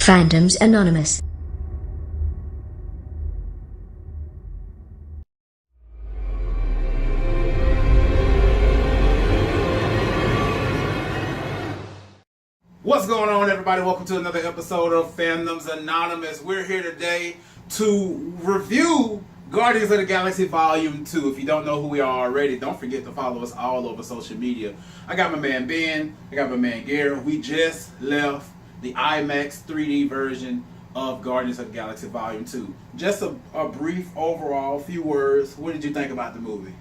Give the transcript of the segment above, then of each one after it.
Fandoms Anonymous. What's going on, everybody? Welcome to another episode of Fandoms Anonymous. We're here today to review Guardians of the Galaxy Volume 2. If you don't know who we are already, don't forget to follow us all over social media. I got my man Ben, I got my man Gary. We just left the IMAX 3D version of Guardians of the Galaxy Volume 2. Just a brief overall, few words. What did you think about the movie?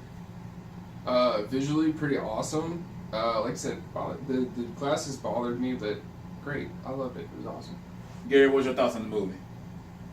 Visually pretty awesome. Like I said, the glasses bothered me, but great. I loved it. It was awesome. Gary, what's your thoughts on the movie?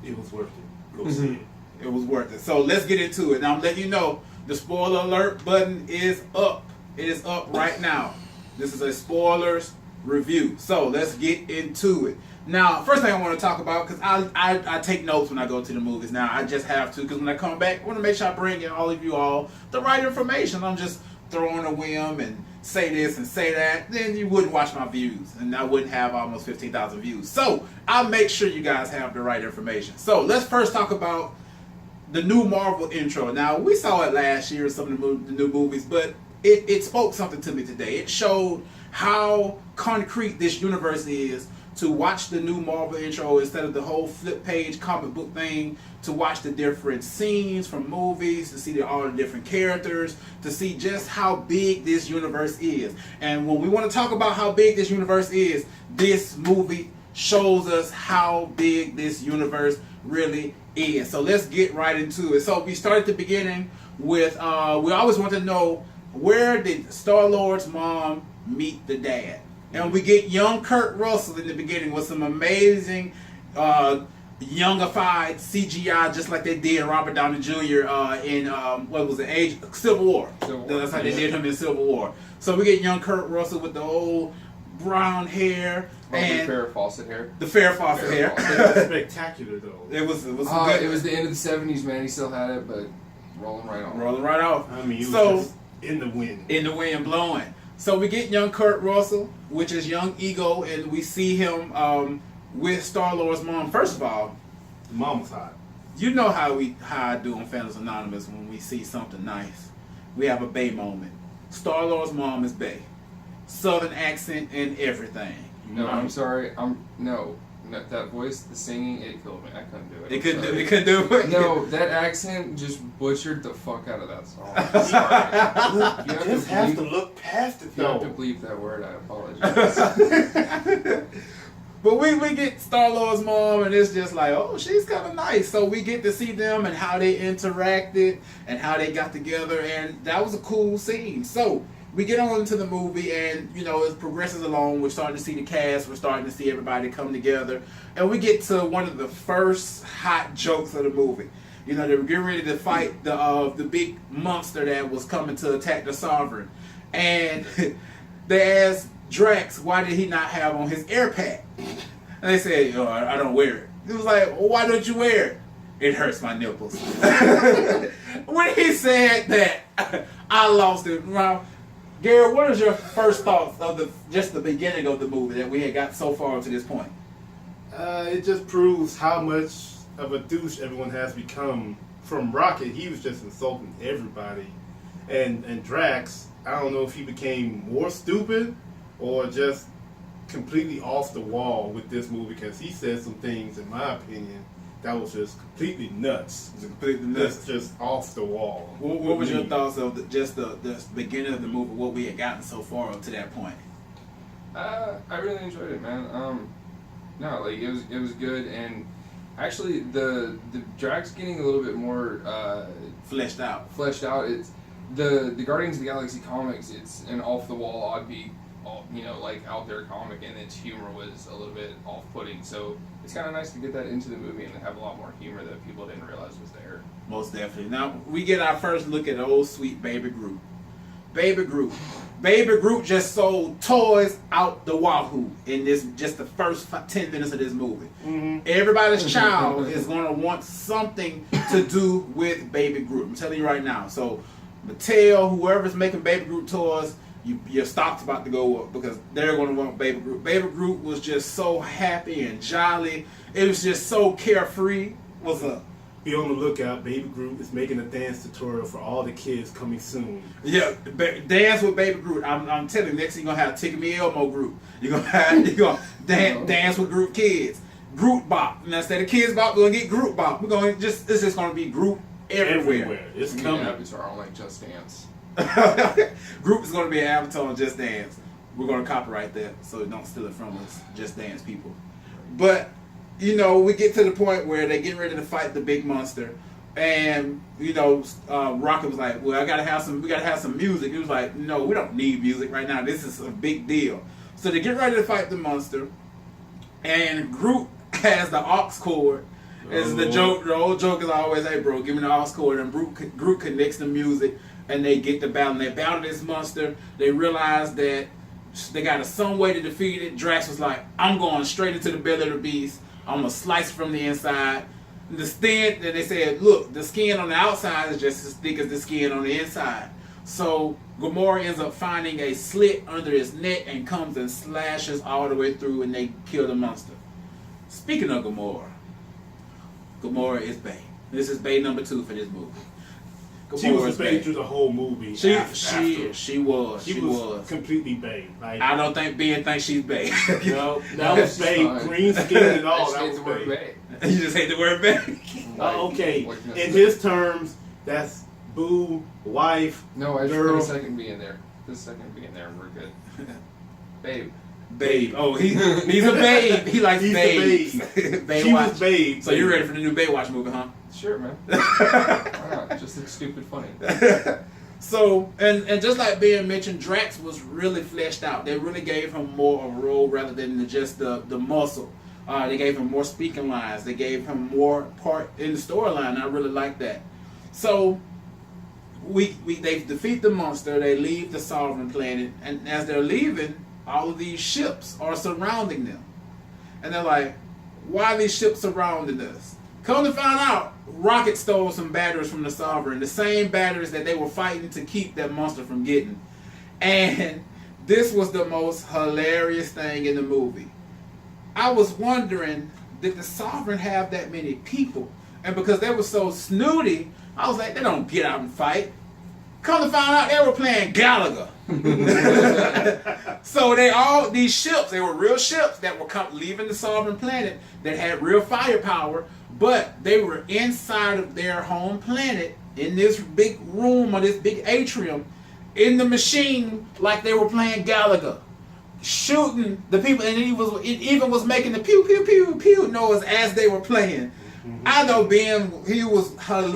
It was worth it. Go see it. It was worth it. So let's get into it. Now I'm letting you know the spoiler alert button is up. It is up right now. This is a spoilers review. So let's get into it. Now, first thing I want to talk about, because I take notes when I go to the movies. Now I just have to, because when I come back, I want to make sure I bring in all of you all the right information. I'm just throwing a whim and say this and say that, then you wouldn't watch my views, and I wouldn't have almost 15,000 views. So I'll make sure you guys have the right information. So let's first talk about the new Marvel intro. Now, we saw it last year, some of the new movies, but it spoke something to me today. It showed how concrete this universe is to watch the new Marvel intro instead of the whole flip page comic book thing, to watch the different scenes from movies, to see all the different characters, to see just how big this universe is. And when we want to talk about how big this universe is, this movie shows us how big this universe really is. So let's get right into it. So we start at the beginning with, we always want to know, where did Star-Lord's mom meet the dad? And we get young Kurt Russell in the beginning with some amazing youngified CGI, just like they did Robert Downey Jr. In what was it, Civil War. That's how they did him in Civil War. So we get young Kurt Russell with the old brown hair and the Farrah Fawcett hair. The Farrah Fawcett hair. It was spectacular, though. It was good. It was the end of the 70s, man. He still had it, but rolling right on. Rolling right off. I mean, it was just in the wind. In the wind blowing. So we get young Kurt Russell, which is young Ego, and we see him with Star-Lord's mom. First of all, The mom was hot. you know how I do on Fandoms Anonymous when we see something nice. We have a Bay moment. Star-Lord's mom is Bay. Southern accent and everything. No, I'm sorry. No, that voice, the singing, it killed me. I couldn't do it. It couldn't do it. No, that accent just butchered the fuck out of that song. I'm sorry. You just have to look past it, You have to though. bleep that word. I apologize. But we get Star-Lord's mom, and it's just like, oh, she's kind of nice. So we get to see them and how they interacted and how they got together, and that was a cool scene. So we get on into the movie, and it progresses along. We're starting to see the cast. We're starting to see everybody come together, and we get to one of the first hot jokes of the movie. They were getting ready to fight the big monster that was coming to attack the Sovereign, and they asked Drax, why did he not have on his air pack? And they said, I don't wear it. He was like, well, why don't you wear it? It hurts my nipples. When he said that, I lost it. Now, Gary, what is your first thoughts of just the beginning of the movie that we had got so far to this point? It just proves how much of a douche everyone has become. From Rocket, he was just insulting everybody. And Drax, I don't know if he became more stupid or just completely off the wall with this movie, because he said some things, in my opinion, that was just completely nuts. Just off the wall. What was your thoughts of the beginning of the movie, what we had gotten so far up to that point? I really enjoyed it, man. No, like it was good, and actually the Drax getting a little bit more Fleshed out. It's the Guardians of the Galaxy comics. It's an off the wall, oddbeat, like out there comic, and its humor was a little bit off-putting. So it's kind of nice to get that into the movie and have a lot more humor that people didn't realize was there. Most definitely. Now we get our first look at old sweet Baby Groot. Baby Groot just sold toys out the wahoo in just the first 10 minutes of this movie. Mm-hmm. Everybody's child is going to want something to do with Baby Groot. I'm telling you right now. So Mattel, whoever's making Baby Groot toys, your stock's about to go up because they're going to want Baby Groot. Baby Groot was just so happy and jolly. It was just so carefree. What's up? Be on the lookout. Baby Groot is making a dance tutorial for all the kids coming soon. Yeah, dance with Baby Groot. I'm telling you, next thing you're gonna have Tickle Me Elmo Groot. You're gonna dance with Groot kids. Groot Bop. And instead of Kids Bop, we're gonna get Groot Bop. It's just gonna be Groot everywhere. It's It's coming. Avatar on like Just Dance. Groot is gonna be an avatar on Just Dance. We're gonna copyright that, so don't steal it from us, Just Dance people. But we get to the point where they get ready to fight the big monster, and Rocket was like, "Well, we gotta have some music." He was like, "No, we don't need music right now. This is a big deal." So they get ready to fight the monster, and Groot has the aux cord. As the old joke is always, "Hey, bro, give me the aux cord." And Groot connects the music, and they get the battle. And they battle this monster. They realize that they got some way to defeat it. Drax was like, "I'm going straight into the belly of the beast. I'm gonna slice from the inside." The skin, and they said, "Look, the skin on the outside is just as thick as the skin on the inside." So Gamora ends up finding a slit under his neck and comes and slashes all the way through, and they kill the monster. Speaking of Gamora is Bae. This is Bae number 2 for this movie. She was Bae through the whole movie. She was completely Bae. Like, I don't think Ben thinks she's Bae. no, that was Bae. Green skin and all. I That just was hate the word Bae. Bae. You just hate the word Bae. Okay, Like in his terms, that's boo, wife, No, I just girl. put a second B in there. This second B in there, and we're good. Babe. Babe. Oh, he's a babe. He likes He's babes. the babe. She Baywatch. was Babe. So you're ready for the new Baywatch movie, huh? Sure, man. Why not? Just looks stupid funny. So, and just like Ben mentioned, Drax was really fleshed out. They really gave him more of a role rather than just the muscle. They gave him more speaking lines. They gave him more part in the storyline. I really like that. So, they defeat the monster. They leave the Sovereign Planet, and as they're leaving, all of these ships are surrounding them, and they're like, "Why are these ships surrounding us?" Come to find out, Rocket stole some batteries from the Sovereign, the same batteries that they were fighting to keep that monster from getting. And this was the most hilarious thing in the movie. I was wondering, did the Sovereign have that many people? And because they were so snooty, I was like, they don't get out and fight. Come to find out, they were playing Gallagher. So these ships, they were real ships that were leaving the Sovereign Planet that had real firepower, but they were inside of their home planet in this big room or this big atrium in the machine like they were playing Gallagher, shooting the people, and it even was making the pew pew pew pew noise as they were playing. I know Ben, he was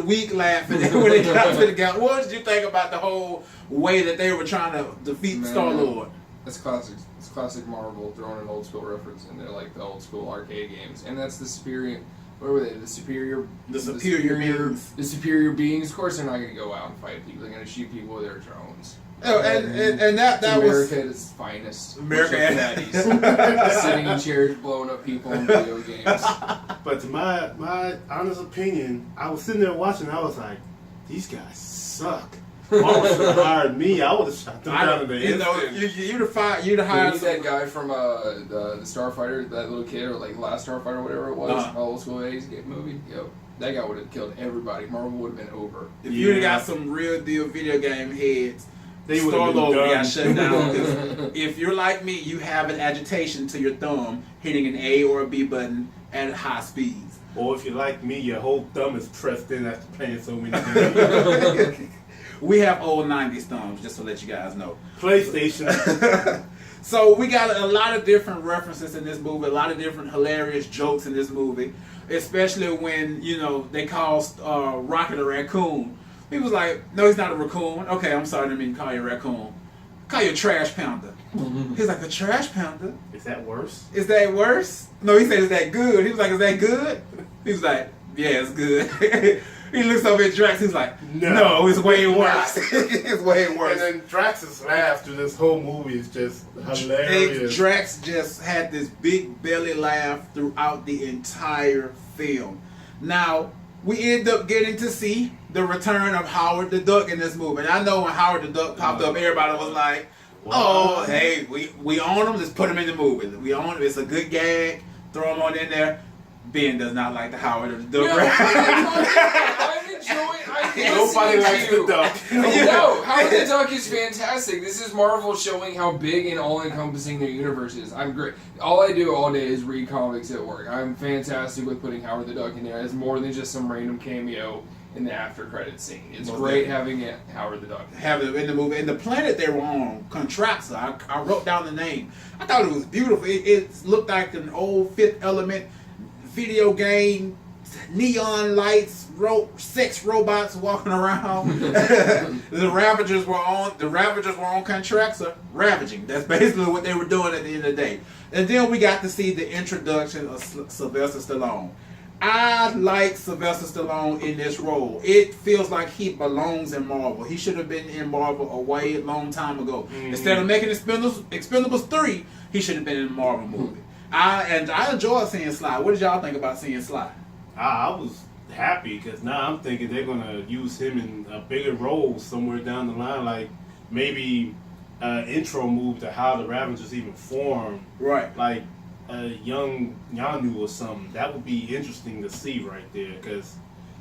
weak laughing when they got to the guy. What did you think about the whole way that they were trying to defeat Star-Lord? That's classic. It's classic Marvel throwing an old school reference in there, like the old school arcade games, and that's the superior. What were they? The superior beings. The superior beings. Of course, they're not going to go out and fight people. They're going to shoot people with their drones. Oh, and that was America at its finest. America at its sitting in chairs, blowing up people in video games. But to my honest opinion, I was sitting there watching. I was like, these guys suck. Marvel should have hired me. I would have shot them down in the instant. You'd have You hired need that guy from the Starfighter, that little kid, or like Last Starfighter, whatever it was, old school 80s movie. Yo, that guy would have killed everybody. Marvel would have been over. If you'd have got some real deal video game heads, they would have been Star-Lord done. got shut down. 'Cause if you're like me, you have an agitation to your thumb hitting an A or a B button at high speeds. Or if you're like me, your whole thumb is pressed in after playing so many games. We have old 90s thumbs, just to let you guys know. PlayStation. So we got a lot of different references in this movie, a lot of different hilarious jokes in this movie, especially when, they called Rocket a raccoon. He was like, no, he's not a raccoon. Okay, I'm sorry, I didn't mean to call you a raccoon. Call you a trash pounder. He's like, a trash pounder? Is that worse? Is that worse? No, he said, is that good? He was like, is that good? He was like, yeah, it's good. He looks over at Drax, he's like, no, it's way worse. It's way worse. And then Drax's laugh through this whole movie is just hilarious. Drax just had this big belly laugh throughout the entire film. Now, we end up getting to see the return of Howard the Duck in this movie. And I know when Howard the Duck popped up, everybody was like, Oh, hey, we own them. Let's put them in the movie. We own them. It's a good gag. Throw them on in there. Ben does not like the Howard the Duck. I'm enjoying. Nobody likes the duck. No, Howard the Duck is fantastic. This is Marvel showing how big and all-encompassing their universe is. I'm great. All I do all day is read comics at work. I'm fantastic with putting Howard the Duck in there. It's more than just some random cameo in the after-credits scene. It's great having Howard the Duck. Have it in the movie. And the planet they were on, Contraxa, I wrote down the name. I thought it was beautiful. It looked like an old Fifth Element video game, neon lights, sex robots walking around. The Ravagers were on Contraxa, ravaging. That's basically what they were doing at the end of the day. And then we got to see the introduction of Sylvester Stallone. I like Sylvester Stallone in this role. It feels like he belongs in Marvel. He should have been in Marvel a long time ago. Instead of making Expendables 3, he should have been in a Marvel movie. I enjoyed seeing Sly. What did y'all think about seeing Sly? I was happy because now I'm thinking they're gonna use him in a bigger role somewhere down the line, like maybe an intro move to how the Ravagers even formed, right? Like a young Yanu or something. That would be interesting to see right there because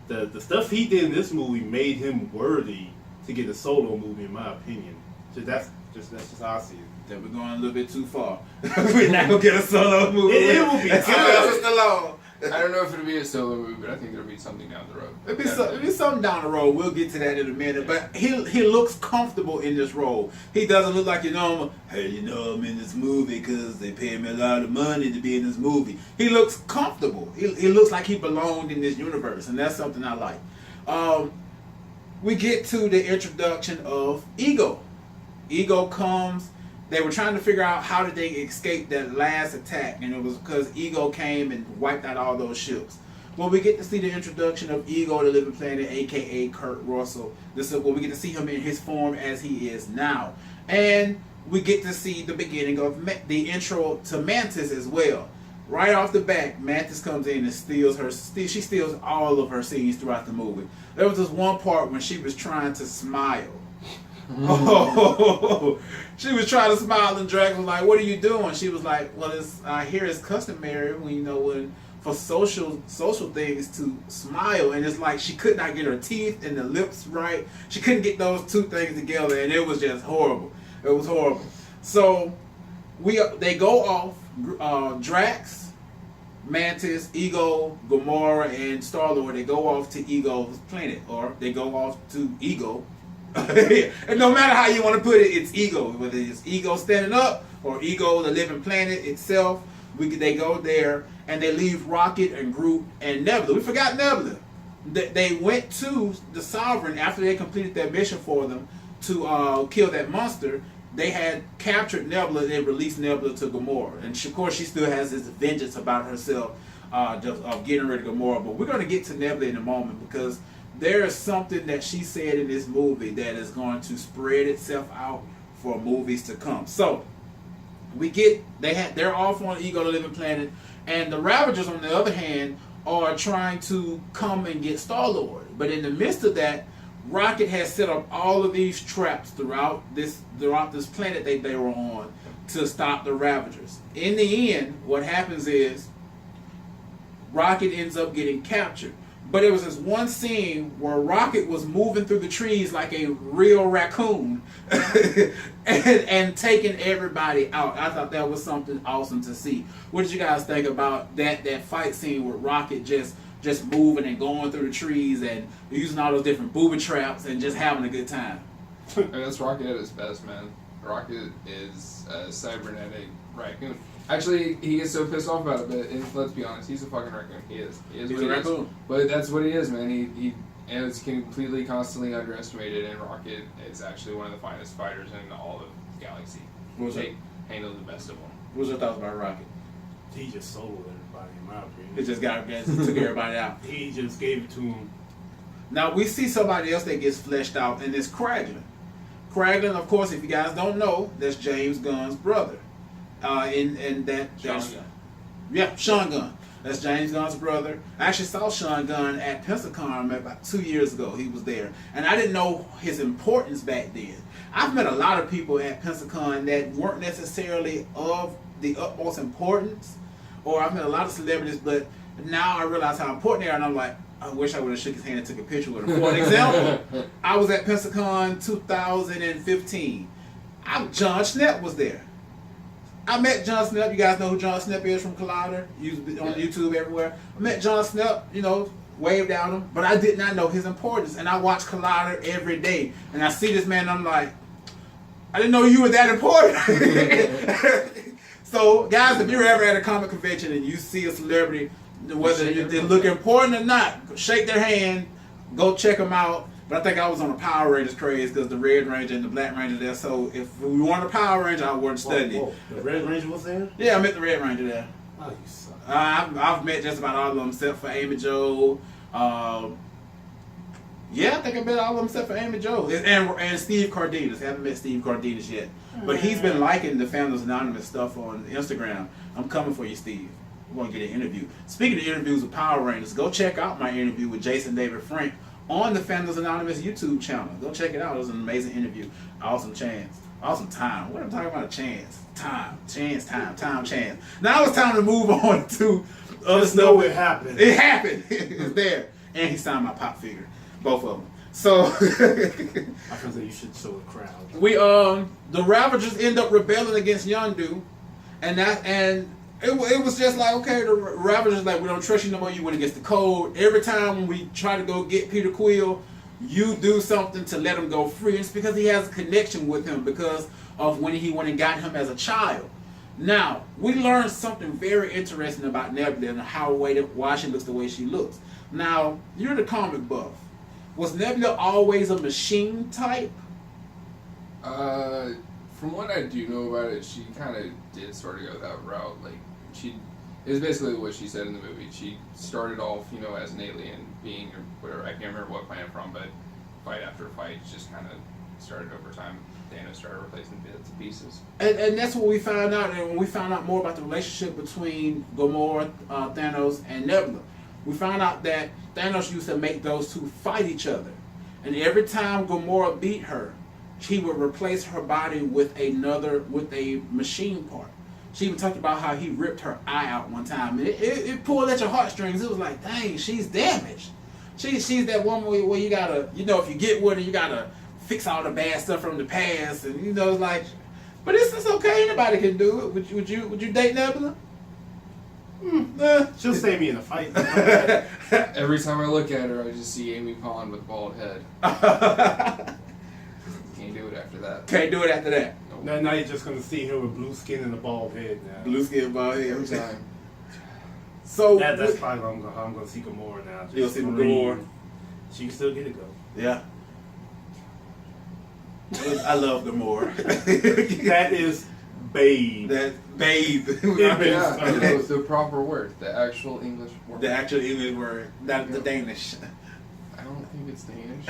the stuff he did in this movie made him worthy to get a solo movie, in my opinion. So that's just how I see it. That we're going a little bit too far. We're not gonna get a solo movie. It will be Sylvester Stallone. I don't know if it'll be a solo movie, but I think there'll be something down the road. It'll be something down the road. We'll get to that in a minute. But he looks comfortable in this role. He doesn't look like hey, I'm in this movie because they pay me a lot of money to be in this movie. He looks comfortable. He looks like he belonged in this universe, and that's something I like. We get to the introduction of Ego. Ego comes. They were trying to figure out how did they escape that last attack, and it was because Ego came and wiped out all those ships. Well, we get to see the introduction of Ego, the Living Planet, a.k.a. Kurt Russell. This is where we get to see him in his form as he is now. And we get to see the beginning of the intro to Mantis as well. Right off the bat, Mantis comes in and she steals all of her scenes throughout the movie. There was this one part when she was trying to smile. Oh, she was trying to smile, and Drax was like, "What are you doing?" She was like, "Well, I hear it's customary when for social things to smile," and it's like she could not get her teeth and the lips right. She couldn't get those two things together, and it was just horrible. It was horrible. So they go off. Drax, Mantis, Ego, Gamora, and Star-Lord. They go off to Ego's planet, or they go off to Ego. And no matter how you want to put it, it's Ego. Whether it's Ego standing up or Ego, the living planet itself, they go there and they leave Rocket and Groot and Nebula. We forgot Nebula. They went to the Sovereign after they completed their mission for them to kill that monster. They had captured Nebula. They released Nebula to Gamora, and of course she still has this vengeance about herself of getting rid of Gamora. But we're going to get to Nebula in a moment because there is something that she said in this movie that is going to spread itself out for movies to come. So they're off on Ego, the Living Planet, and the Ravagers, on the other hand, are trying to come and get Star-Lord. But in the midst of that, Rocket has set up all of these traps throughout this planet they were on to stop the Ravagers. In the end, what happens is Rocket ends up getting captured. But there was this one scene where Rocket was moving through the trees like a real raccoon and taking everybody out. I thought that was something awesome to see. What did you guys think about that fight scene with Rocket just moving and going through the trees and using all those different booby traps and just having a good time? That's Rocket at his best, man. Rocket is a cybernetic raccoon. Actually, he gets so pissed off about it, but let's be honest, he's a fucking raccoon. He is. He's a raccoon. But that's what he is, man. He is completely, constantly underestimated, and Rocket is actually one of the finest fighters in all of the galaxy. They handle the best of them. What's your thoughts about Rocket? He just soloed everybody, in my opinion. He just took everybody out. He just gave it to him. Now, we see somebody else that gets fleshed out, and it's Kraglin. Kraglin, of course, if you guys don't know, that's James Gunn's brother. Sean Gunn. Yeah, Sean Gunn. That's James Gunn's brother. I actually saw Sean Gunn at Pensacon about 2 years ago. He was there. And I didn't know his importance back then. I've met a lot of people at Pensacon that weren't necessarily of the utmost importance, or I've met a lot of celebrities, but now I realize how important they are, and I'm like, I wish I would have shook his hand and took a picture with him. For an example, I was at Pensacon 2015. John Schnepp was there. I met John Schnepp. You guys know who John Schnepp is from Collider. He's on YouTube everywhere. I met John Schnepp, waved at him, but I did not know his importance. And I watch Collider every day. And I see this man, and I'm like, I didn't know you were that important. So, guys, if you're ever at a comic convention and you see a celebrity, whether they look important or not, shake their hand, go check them out. But I think I was on a Power Rangers craze because the Red Ranger and the Black Ranger there. So if we wanted a Power Ranger, I would study. The Red Ranger was there? Yeah, I met the Red Ranger there. Oh, you suck. I've met just about all of them except for Amy Jo. Yeah, I think I met all of them except for Amy Jo. And Steve Cardenas. I haven't met Steve Cardenas yet. But he's been liking the Families Anonymous stuff on Instagram. I'm coming for you, Steve. We're going to get an interview. Speaking of interviews with Power Rangers, go check out my interview with Jason David Frank on the Families Anonymous YouTube channel. Go check it out. It was an amazing interview. Awesome chance. Awesome time. What am I talking about? Chance. Time. Chance. Now it's time to move on to other stuff. No, it happened. It happened. It's there. And he signed my pop figure. Both of them. So I can say you should show the crowd. The Ravagers end up rebelling against Yondu, and it was just like, okay, the Ravagers like, we don't trust you no more. You went against the code. Every time when we try to go get Peter Quill, you do something to let him go free. And it's because he has a connection with him because of when he went and got him as a child. Now, we learned something very interesting about Nebula and why she looks the way she looks. Now, you're the comic buff. Was Nebula always a machine type? From what I do know about it, she kind of did sort of go that route. Like, it was basically what she said in the movie. She started off, as an alien being or whatever. I can't remember what planet from, but fight after fight just kind of started over time. Thanos started replacing bits and pieces. And that's what we found out. And when we found out more about the relationship between Gamora, Thanos, and Nebula, we found out that Thanos used to make those two fight each other. And every time Gamora beat her, he would replace her body with a machine part. She even talked about how he ripped her eye out one time. And it pulled at your heartstrings. It was like, dang, she's damaged. She's that woman where you gotta, if you get with her, you gotta fix all the bad stuff from the past. And it's like, but it's okay. Anybody can do it. Would you date Nebula? She'll save me in a fight. Every time I look at her, I just see Amy Pond with a bald head. Can't do it after that. Can't do it after that. Nope. Now you're just going to see her with blue skin and a bald head now. Blue skin, bald head. Every time. So that's probably how I'm going to see Gamora now. You'll see Gamora. She can still get it go. Yeah. I love Gamora. That is bathe. That's bathe. The proper word. The actual English word. The actual English word, not the Danish. I don't think it's Danish.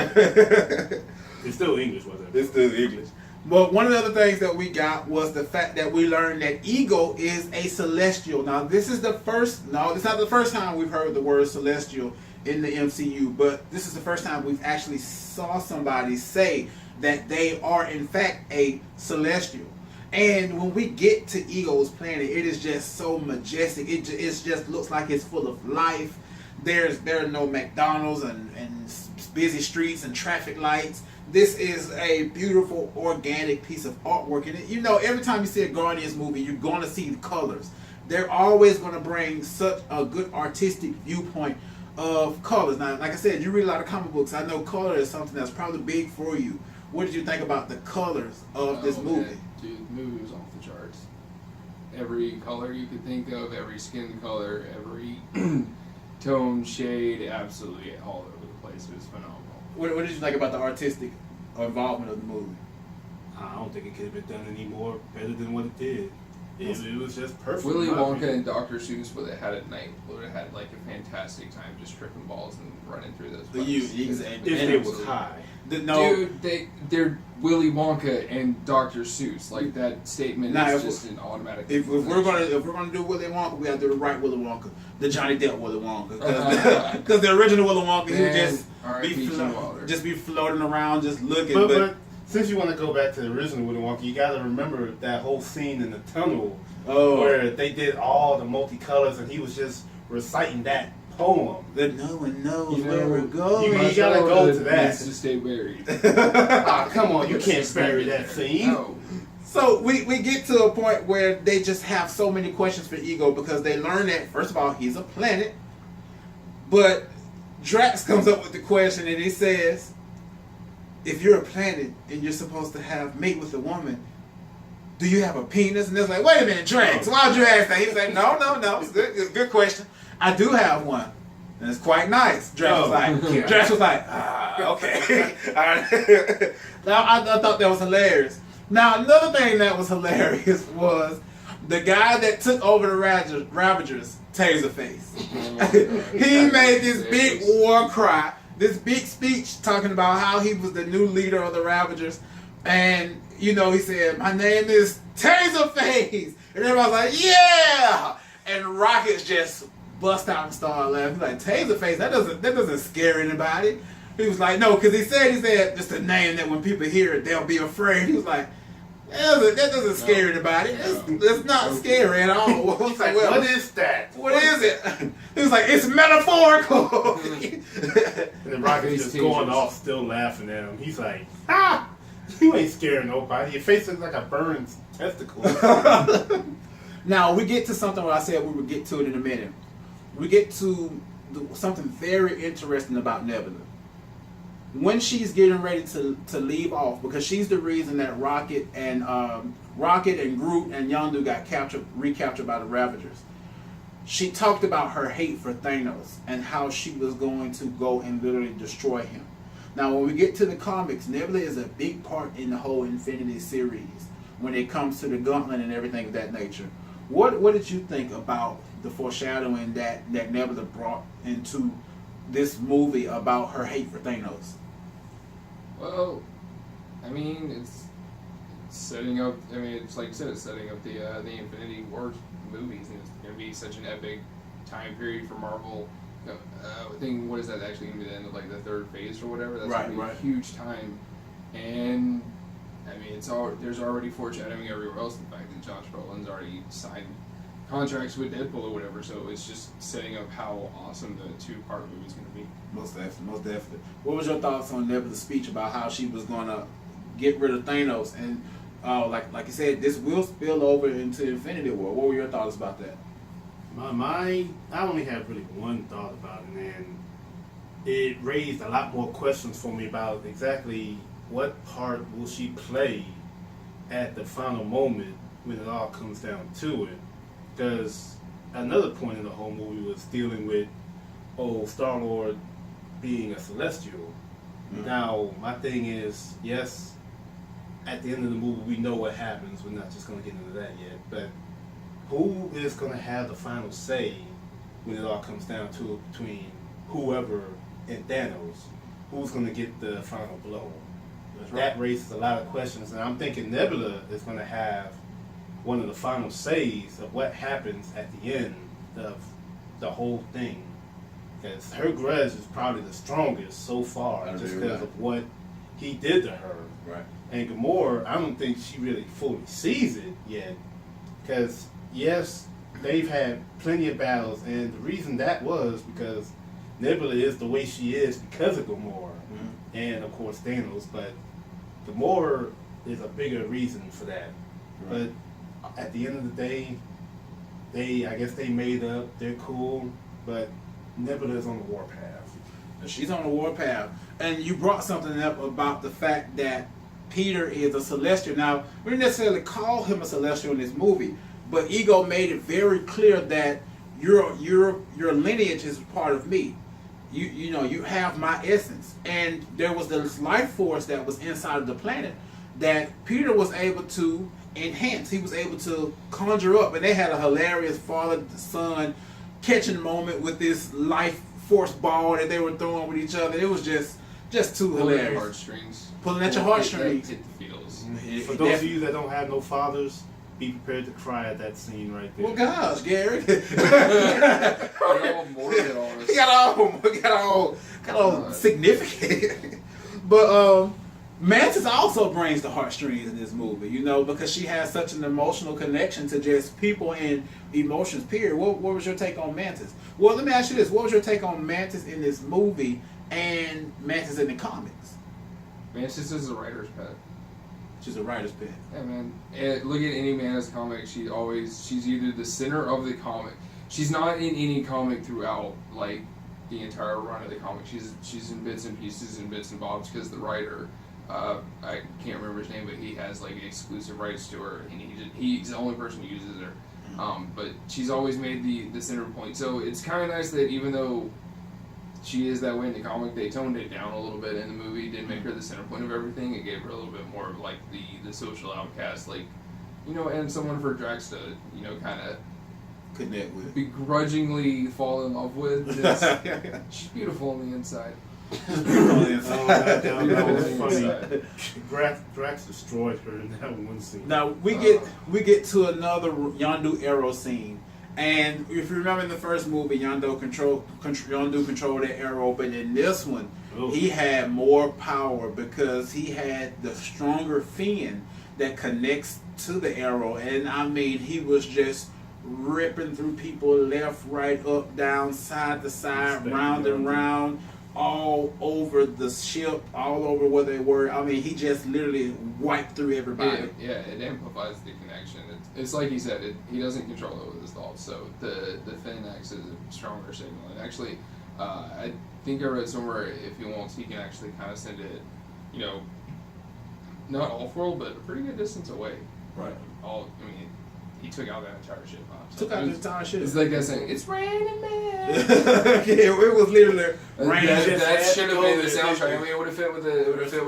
It's still English, wasn't it? It's still English. But one of the other things that we got was the fact that we learned that Ego is a celestial. Now, it's not the first time we've heard the word celestial in the MCU, but this is the first time we've actually saw somebody say that they are, in fact, a celestial. And when we get to Ego's planet, it is just so majestic. It just looks like it's full of life. There are no McDonald's and busy streets and traffic lights. This is a beautiful, organic piece of artwork. And every time you see a Guardians movie, you're going to see the colors. They're always going to bring such a good artistic viewpoint of colors. Now, like I said, you read a lot of comic books. I know color is something that's probably big for you. What did you think about the colors of this movie? Man. Dude, the movie was off the charts. Every color you could think of, every skin color, every tone, shade, absolutely all over the place. It was phenomenal. What did you think about the artistic involvement of the movie? I don't think it could have been done any more better than what it did. It was just perfect. Willy Wonka and Dr. Seuss would have had at night. Would have had like a fantastic time just tripping balls and running through those. If it was high. Dude, they're Willy Wonka and Dr. Seuss. Like that statement is just an automatic. If we're gonna do Willy Wonka, we have to do the right Willy Wonka, the Johnny Depp Willy Wonka, because the original Willy Wonka, he would just be floating around, just looking. But since you want to go back to the original Willy Wonka, you got to remember that whole scene in the tunnel where they did all the multicolors, and he was just reciting that poem. That no one knows where it goes. You gotta go to that. Needs to stay buried. Come on, you can't bury that scene. No. So we get to a point where they just have so many questions for Ego because they learn that, first of all, he's a planet. But Drax comes up with the question and he says, if you're a planet and you're supposed to have mate with a woman, do you have a penis? And they're like, wait a minute, Drax, why would you ask that? He was like, no, it's good question. I do have one, and it's quite nice. Drax was like, okay. All right. Now, I thought that was hilarious. Now, another thing that was hilarious was the guy that took over the Ravagers, Taserface. He made this big war cry, this big speech talking about how he was the new leader of the Ravagers. And, he said, my name is Taserface. And everybody's like, yeah! And Rockets just bust out and start laughing. He's like, Taserface, that doesn't scare anybody. He was like, no, because he said just a name that when people hear it, they'll be afraid. He was like, that doesn't scare anybody. It's not scary at all. Like, what is that? What is it? He was like, it's metaphorical. And the Rocket's just going off, still laughing at him. He's like, you ain't scaring nobody. Your face looks like a burned testicle. Now, we get to something where I said we would get to it in a minute. We get to something very interesting about Nebula. When she's getting ready to leave off, because she's the reason that Rocket and Groot and Yondu got recaptured by the Ravagers. She talked about her hate for Thanos and how she was going to go and literally destroy him. Now, when we get to the comics, Nebula is a big part in the whole Infinity series when it comes to the gauntlet and everything of that nature. What did you think about the foreshadowing that Nebula brought into this movie about her hate for Thanos? Well, I mean, it's setting up. I mean, it's like you said, it's setting up the Infinity War movies, and it's going to be such an epic time period for Marvel. I think what is that actually going to be the end of like the third phase or whatever? That's going to be a huge time, and I mean, there's already foreshadowing everywhere else. The fact that Josh Brolin's already signed contracts with Deadpool or whatever, so it's just setting up how awesome the two-part movie's going to be. Most definitely. What was your thoughts on Nebula's speech about how she was going to get rid of Thanos? And like you said, this will spill over into Infinity War. What were your thoughts about that? I only have really one thought about it, and it raised a lot more questions for me about exactly what part will she play at the final moment when it all comes down to it. Because another point in the whole movie was dealing with Star-Lord being a Celestial. Mm-hmm. Now, my thing is, yes, at the end of the movie we know what happens. We're not just going to get into that yet. But who is going to have the final say when it all comes down to it between whoever and Thanos? Who's going to get the final blow? That raises a lot of questions. And I'm thinking Nebula is going to have one of the final says of what happens at the end of the whole thing. Because her grudge is probably the strongest so far, just because of what he did to her. Right. And Gamora, I don't think she really fully sees it yet. Because, yes, they've had plenty of battles, and the reason that was because Nebula is the way she is because of Gamora. Mm-hmm. And, of course, Thanos. But Gamora is a bigger reason for that. Right. But at the end of the day, I guess they made up, they're cool, but Nebula is on the warpath. She's on the warpath. And you brought something up about the fact that Peter is a Celestial. Now, we didn't necessarily call him a Celestial in this movie, but Ego made it very clear that your lineage is part of me. You have my essence. And there was this life force that was inside of the planet that Peter was able to enhance. He was able to conjure up, and they had a hilarious father-son catching moment with this life force ball that they were throwing with each other. It was just too Pulling at hilarious. heartstrings. Pulling at your heartstrings. Hit the feels. For those of you that don't have no fathers, be prepared to cry at that scene right there. Well, gosh, Gary. All morbid on us. got all significant. But Mantis also brings the heartstrings in this movie, you know, because she has such an emotional connection to just people and emotions, period. What was your take on Mantis? Well, let me ask you this. What was your take on Mantis in this movie and Mantis in the comics? Mantis is a writer's pet. She's a writer's pet. Yeah, man. Look at any Mantis comic. She's either the center of the comic. She's not in any comic throughout, like, the entire run of the comic. She's in bits and pieces and bits and bobs because the writer, I can't remember his name, but he has like exclusive rights to her, and he's the only person who uses her. But she's always made the center point. So it's kind of nice that even though she is that way in the comic, they toned it down a little bit in the movie. Didn't make her the center point of everything. It gave her a little bit more of like the social outcast, like, you know, and someone for Drax to, you know, kind of Connect with. begrudgingly fall in love with. She's beautiful on the inside. That was funny. Drax destroyed her in that one scene. Now we get to another Yondu arrow scene, and if you remember in the first movie, Yondu controlled the arrow, but in this one, he had more power because he had the stronger fin that connects to the arrow, and I mean he was just ripping through people left, right, up, down, side to side, round and round, all over the ship, all over where they were. I mean, he just literally wiped through everybody. It amplifies the connection. It's like he said, he doesn't control it with his thoughts, so the fin acts as a stronger signal. And actually, I think I read somewhere if he wants, he can actually kind of send it, you know, not off-world, but a pretty good distance away. Right. He took out that entire ship. Took out the entire ship. It's like that saying, "It's raining, man." It was literally raining. That should have been the soundtrack. I mean, it would have fit with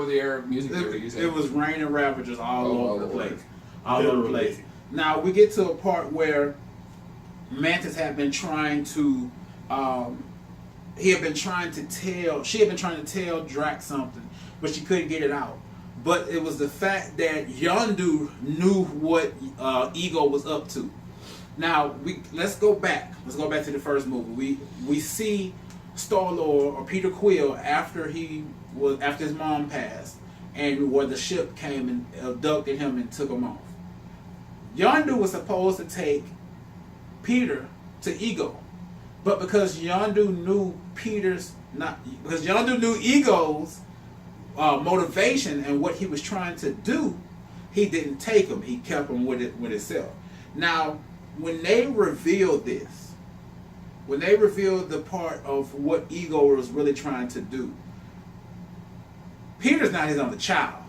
the Arab music. It was raining Ravagers all over the place. All over the place. Now we get to a part where Mantis had been trying to. She had been trying to tell Drax something, but she couldn't get it out. But it was the fact that Yondu knew what Ego was up to. Now let's go back. Let's go back to the first movie. We see Star-Lord or Peter Quill after his mom passed, and where the ship came and abducted him and took him off. Yondu was supposed to take Peter to Ego, but because Yondu knew Ego's motivation and what he was trying to do, he didn't take him. He kept him with himself. Now, when they revealed this, when they revealed the part of what Ego was really trying to do, Peter's not his only child.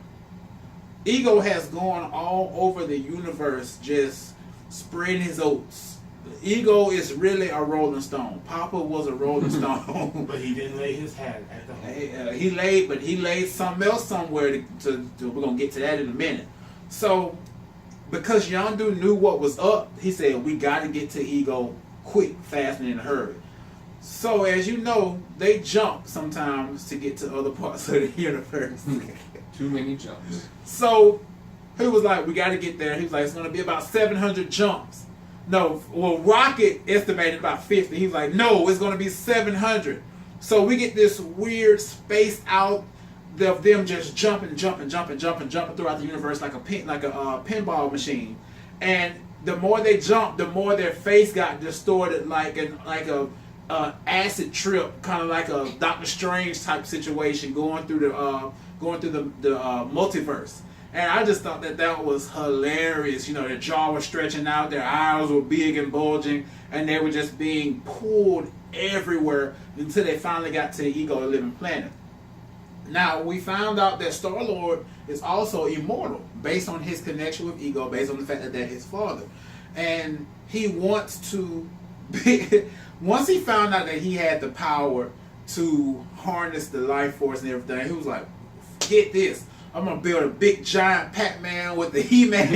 Ego has gone all over the universe just spreading his oats. Ego is really a Rolling Stone. Papa was a Rolling Stone. But he didn't lay his hat at the home. He laid something else somewhere we're going to get to that in a minute. So, because Yondu knew what was up, he said, we got to get to Ego quick, fast, and in a hurry. So, as you know, they jump sometimes to get to other parts of the universe. Too many jumps. So, he was like, we got to get there. He was like, it's going to be about 700 jumps. No, well, Rocket estimated about 50. He was like, no, it's going to be 700. So we get this weird spaced out of them just jumping throughout the universe like a pinball machine. And the more they jumped, the more their face got distorted, like a acid trip, kind of like a Doctor Strange type situation going through the multiverse. And I just thought that was hilarious. You know, their jaw was stretching out, their eyes were big and bulging, and they were just being pulled everywhere until they finally got to the Ego, the living planet. Now, we found out that Star-Lord is also immortal, based on his connection with Ego, based on the fact that they're his father. And he wants to once he found out that he had the power to harness the life force and everything, he was like, get this. I'm gonna build a big giant Pac-Man with the He-Man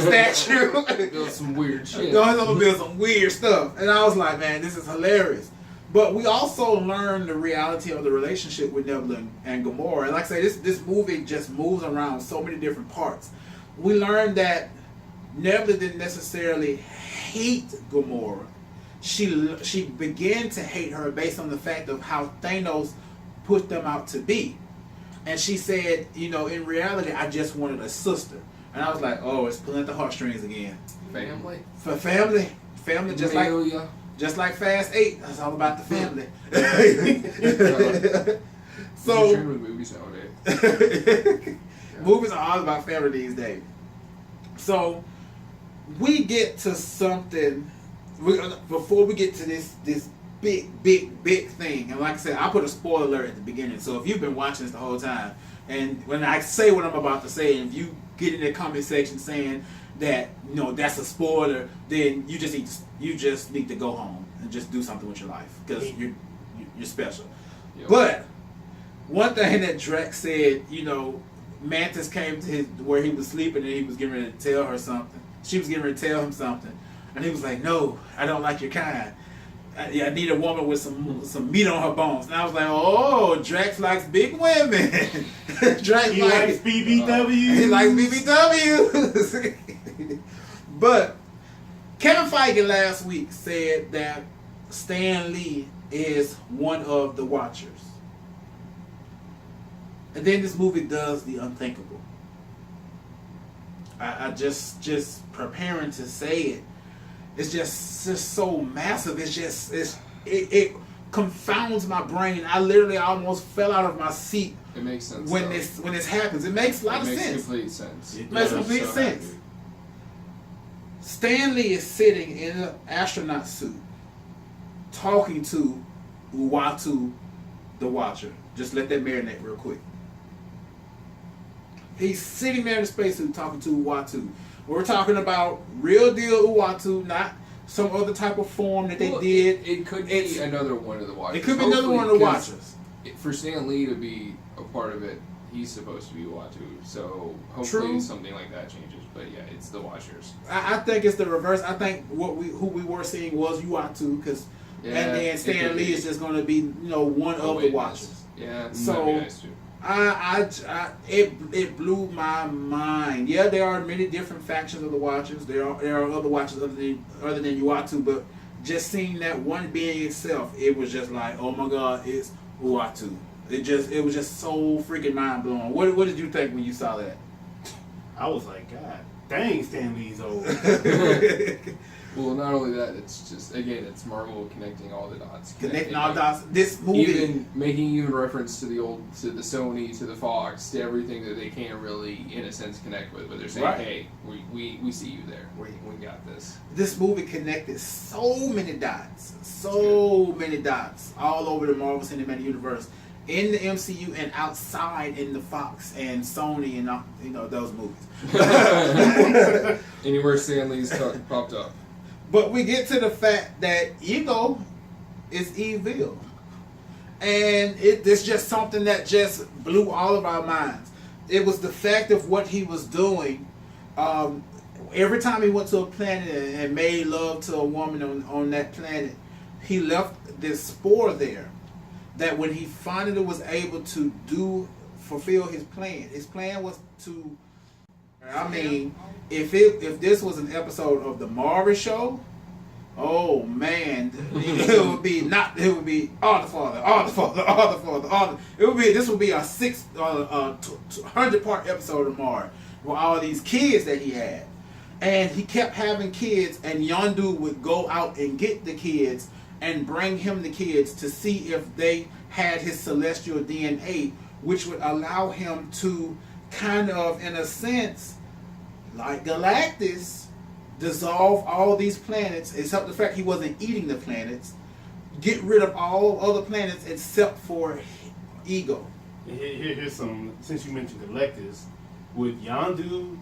statue. Build some weird shit. I'm gonna build some weird stuff. And I was like, man, this is hilarious. But we also learned the reality of the relationship with Nebula and Gamora. And like I say, this movie just moves around so many different parts. We learned that Nebula didn't necessarily hate Gamora. She began to hate her based on the fact of how Thanos put them out to be. And she said, you know, in reality, I just wanted a sister. And I was like, oh, it's pulling at the heartstrings again. Family. For family. Family just like Fast 8. That's all about the family. So with movies nowadays. Movies are all about family these days. So we get to something before we get to this big thing. And like I said, I put a spoiler alert at the beginning. So if you've been watching this the whole time, and when I say what I'm about to say, and if you get in the comment section saying that, you know, that's a spoiler, then you just need to go home and just do something with your life, because you're special. Yep. But one thing that Drax said, you know, Mantis came to where he was sleeping, and he was getting ready to tell her something. She was getting ready to tell him something, and he was like, "No, I don't like your kind. I need a woman with some meat on her bones." And I was like, "Oh, Drax likes big women. Drax likes BBW. He likes BBW." But Kevin Feige last week said that Stan Lee is one of the Watchers. And then this movie does the unthinkable. I just preparing to say it. It's just so massive. It confounds my brain. I literally almost fell out of my seat. It makes sense when this happens. It makes a lot of sense. It makes complete sense. It makes complete sense. Stan Lee is sitting in an astronaut suit, talking to Uatu, the Watcher. Just let that marinate real quick. He's sitting there in a spacesuit talking to Uatu. We're talking about real deal Uatu, not some other type of form that they did. It could be another one of the Watchers. It could be another one of the Watchers. For Stan Lee to be a part of it, he's supposed to be Uatu. So hopefully something like that changes. But yeah, it's the Watchers. I think it's the reverse. I think who we were seeing was Uatu, and then Stan Lee is just going to be, you know, one of the Watchers. Yeah, so that'd be nice too. It blew my mind. Yeah, there are many different factions of the Watchers. There are other Watchers other than Uatu, but just seeing that one being itself, it was just like, oh my God, it's Uatu. It was just so freaking mind blowing. What did you think when you saw that? I was like, God dang, Stan Lee's old. Well, not only that, it's just, again, it's Marvel connecting all the dots. Connecting all the dots. This movie, even making reference to the Sony, to the Fox, to everything that they can't really, in a sense, connect with. But they're saying, hey, we see you there. We got this. This movie connected so many dots all over the Marvel Cinematic Universe, in the MCU and outside in the Fox and Sony and, you know, those movies. Anywhere Stan Lee's popped up. But we get to the fact that Ego is evil. And it's just something that just blew all of our minds. It was the fact of what he was doing. Every time he went to a planet and made love to a woman on that planet, he left this spore there. That when he finally was able to fulfill his plan was to, I mean, if this was an episode of the Marvel show, oh man, it would be all the father. This would be a 100-part episode of Marvel with all these kids that he had, and he kept having kids, and Yondu would go out and get the kids and bring him the kids to see if they had his celestial DNA, which would allow him to kind of, in a sense, like Galactus, dissolve all these planets, except the fact he wasn't eating the planets, get rid of all other planets except for Ego. Here's some, since you mentioned Galactus, would Yondu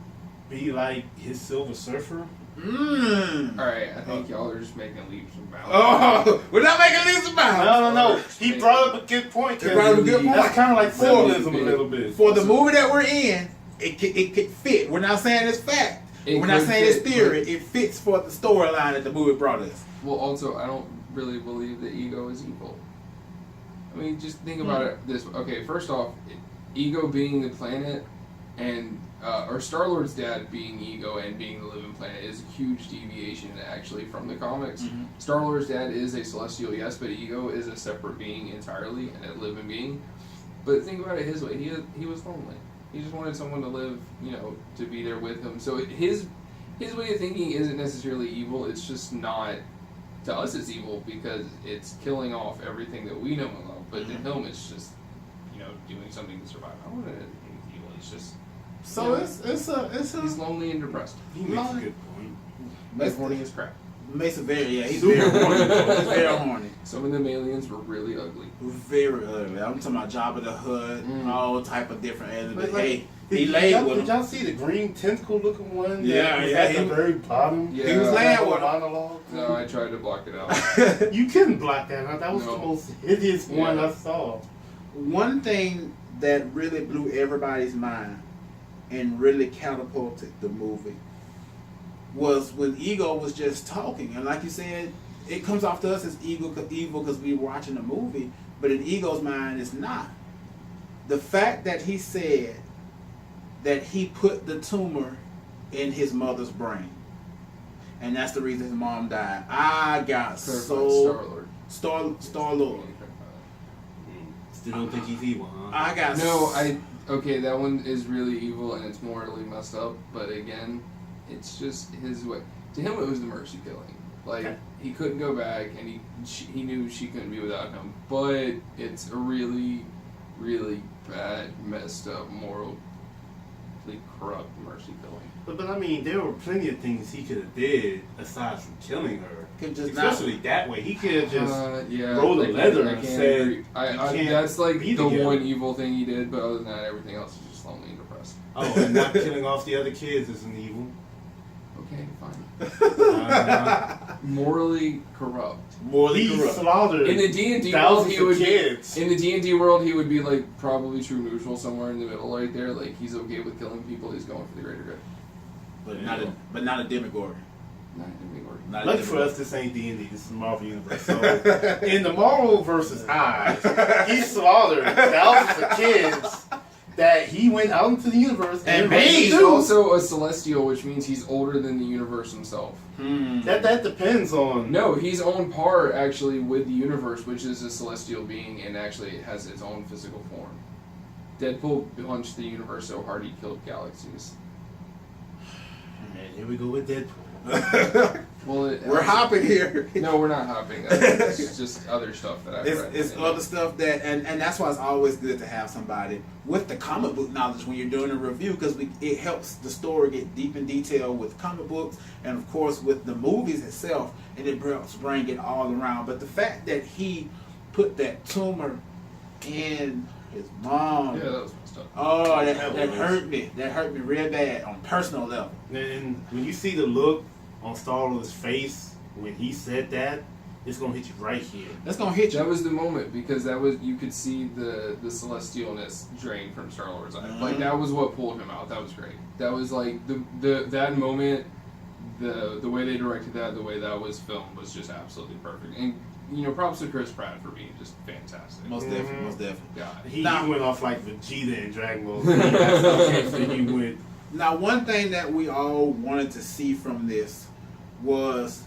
be like his Silver Surfer Mm. All right, I think y'all are just making leaps and bounds. Oh, we're not making leaps and bounds. No. He brought up a good point. He brought up a good point. That's kind of like symbolism a little bit. For the movie that we're in, it could fit. We're not saying it's fact. We're not saying it's theory. It fits for the storyline that the movie brought us. Well, also, I don't really believe that Ego is evil. I mean, just think about it this way. Okay, first off, Ego being the planet and or Star-Lord's dad being Ego and being the living planet is a huge deviation actually from the comics. Mm-hmm. Star-Lord's dad is a celestial, yes, but Ego is a separate being entirely and a living being. But think about it his way. He was lonely. He just wanted someone to live, to be there with him. So his way of thinking isn't necessarily evil. It's just not, to us it's evil because it's killing off everything that we know and love. But to him it's just, doing something to survive. I don't want to think it's evil. It's just. So it's a. He's lonely and depressed. He makes a good point. He's horny as crap. He's very horny. He's very horny. Some of them aliens were really ugly. Very ugly. I'm talking about Jabba the Hutt, all type of different aliens. But Hey, he laid with Did him. y'all see the green tentacle looking one? Yeah, that was yeah, at he the was- very bottom. Yeah. He was laying with him. monologue. No, I tried to block it out. You couldn't block that out. That was No. the most hideous one Yeah. I saw. One thing that really blew everybody's mind and really catapulted the movie was when Ego was just talking. And like you said, it comes off to us as evil because we were watching the movie, but in Ego's mind, it's not. The fact that he said that he put the tumor in his mother's brain, and that's the reason his mom died. I got Star-Lord. Star-Lord. Still don't think he's evil, huh? I got Okay, that one is really evil and it's morally messed up, but again, it's just his way. To him, it was the mercy killing. Like, Okay. he couldn't go back and he knew she couldn't be without him, but it's a really, really bad, messed up, morally corrupt mercy killing. But I mean, there were plenty of things he could have did aside from killing her. Could just Especially that way. He could have just yeah, rolled the like, leather I and can't said, agree. "You I can't that's like be the together." one evil thing he did, but other than that, everything else is just lonely and depressed. oh, and not killing off the other kids isn't evil. Okay, fine. Morally Morally corrupt. Morally he corrupt. slaughtered In the D&D world, thousands he of would kids. be in the D&D world. He would be like probably true neutral somewhere in the middle, right there. Like he's okay with killing people. He's going for the greater good. But not a demigorgon. Not in the order. Not a Lucky for demigorgon. us, this ain't D&D. This is Marvel Universe. So, in the Marvel versus Hive, he slaughtered thousands of kids that he went out into the universe and made. raised. He's also a celestial, which means he's older than the universe himself. That depends on. No, he's on par actually with the universe, which is a celestial being, and actually it has its own physical form. Deadpool punched the universe so hard he killed galaxies. And here we go with Deadpool. Well, We're hopping here. No, we're not hopping. It's just other stuff that I've read. It's other stuff that, and that's why it's always good to have somebody with the comic book knowledge when you're doing a review, because it helps the story get deep in detail with comic books, and of course with the movies itself, and it helps bring it all around. But the fact that he put that tumor in his mom, Yeah, that was messed up. oh, that hurt me. That hurt me real bad on a personal level. And when you see the look on Star-Lord's face when he said that, it's gonna hit you right here. That's gonna hit you. That was the moment because that was you could see the celestialness drain from Star-Lord's eye. Like that was what pulled him out. That was great. That was like the that moment, the way they directed that, the way that was filmed was just absolutely perfect. And props to Chris Pratt for being just fantastic. Most definitely. God. He Now- went off like Vegeta in Dragon Ball Z. That's how gangster he went. Now, one thing that we all wanted to see from this was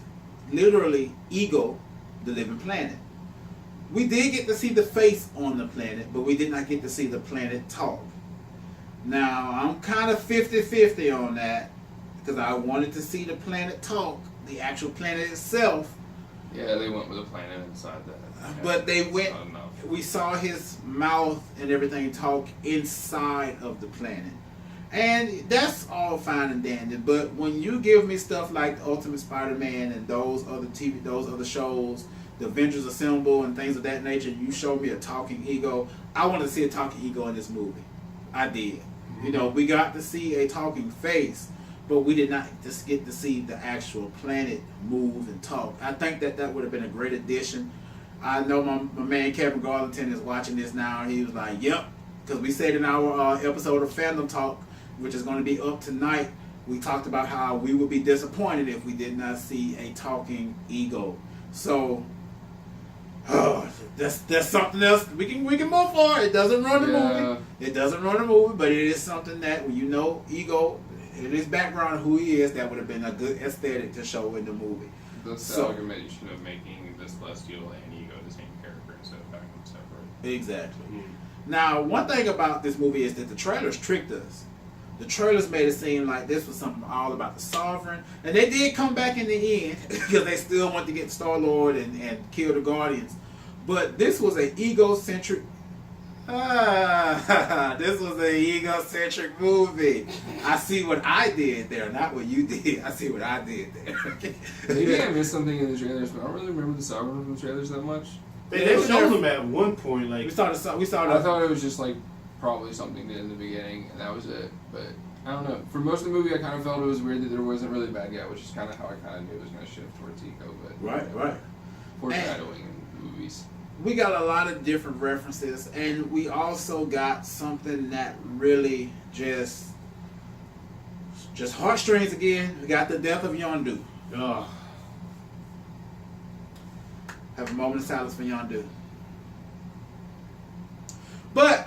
literally Ego, the living planet. We did get to see the face on the planet, but we did not get to see the planet talk. Now, I'm kind of 50-50 on that, because I wanted to see the planet talk, the actual planet itself, Yeah, they went with a planet inside that. Yeah, but they it's went, not enough. we saw his mouth and everything talk inside of the planet. And that's all fine and dandy, but when you give me stuff like Ultimate Spider-Man and those other shows, the Avengers Assemble and things of that nature, you show me a talking ego. I want to see a talking ego in this movie. I did. We got to see a talking face, but we did not just get to see the actual planet move and talk. I think that would have been a great addition. I know my man Kevin Garlington is watching this now, and he was like, "Yep," because we said in our episode of Fandom Talk, which is going to be up tonight, we talked about how we would be disappointed if we did not see a talking Ego. So that's something else we can move forward. It doesn't run the movie. It doesn't run the movie, but it is something that Ego, in his background, who he is, that would have been a good aesthetic to show in the movie. The amalgamation of making the Celestial and Ego the same character instead of having them separate. Exactly. Now, one thing about this movie is that the trailers tricked us. The trailers made it seem like this was something all about the Sovereign, and they did come back in the end because they still want to get Star-Lord and kill the Guardians. But this was an egocentric. This was an egocentric movie. I see what I did there, not what you did. I see what I did there. Maybe I missed something in the trailers, but I don't really remember the Sovereign from the trailers that much. They showed them at one point. Like we saw. I thought it was just like probably something in the beginning, and that was it. But I don't know. For most of the movie, I kind of felt it was weird that there wasn't really a bad guy, which is kind of how I kind of knew it was going to shift towards Ego. But right. Foreshadowing in movies. We got a lot of different references, and we also got something that really just heartstrings again. We got the death of Yondu. Have a moment of silence for Yondu. But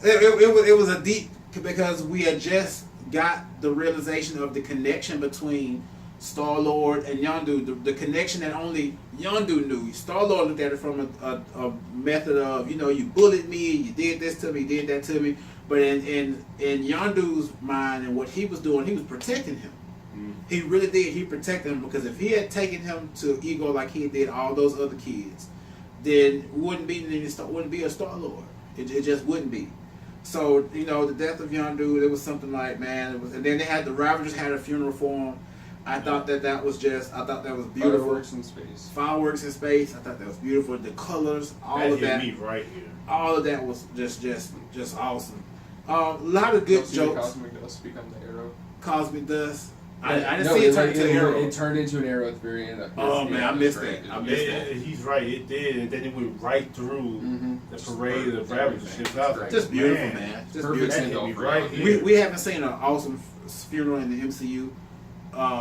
it was a deep, because we had just got the realization of the connection between Star-Lord and Yondu, the connection that only Yondu knew. Star-Lord looked at it from a method of, you bullied me, you did this to me, you did that to me. But in Yondu's mind and what he was doing, he was protecting him. He really did. He protected him, because if he had taken him to Ego like he did all those other kids, then wouldn't be a Star-Lord. It just wouldn't be. So, the death of Yondu, it was something like, man, and then they had the Ravagers had a funeral for him. I thought that was beautiful. Fireworks in space. Fireworks in space. I thought that was beautiful. The colors, all of that. Hit me right here. All of that was just awesome. A lot of good jokes. Cosmic dust become the arrow. Cosmic dust. I didn't see it turn into an arrow. It turned into an arrow at the very end. Oh man, I missed that. I missed that. He's right. It did, and then it went right through the parade of Ravagers ships. Just beautiful, man. Just perfect beautiful. Right. We haven't seen an awesome funeral in the MCU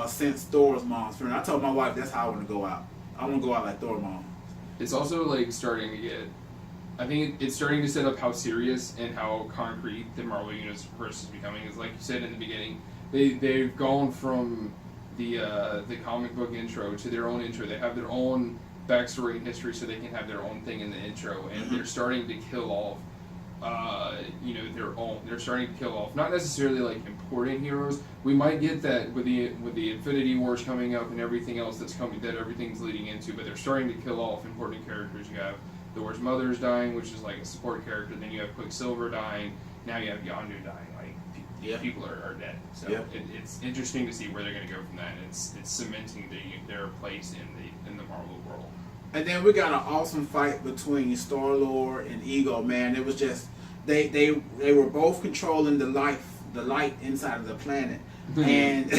since Thor's mom's funeral. I told my wife that's how I want to go out. I want to go out like Thor's mom. It's also like starting to get. I think it's starting to set up how serious and how concrete the Marvel Universe is becoming. Is like you said in the beginning. They've gone from the comic book intro to their own intro. They have their own backstory and history, so they can have their own thing in the intro. And they're starting to kill off, their own. They're starting to kill off not necessarily like important heroes. We might get that with the Infinity Wars coming up and everything else that's coming, that everything's leading into. But they're starting to kill off important characters. You have Thor's mother's dying, which is like a support character. Then you have Quicksilver dying. Now you have Yondu dying. People are dead. So it's interesting to see where they're going to go from that. It's cementing their place in the Marvel world. And then we got an awesome fight between Star-Lord and Ego. Man, it was just they were both controlling the light inside of the planet. And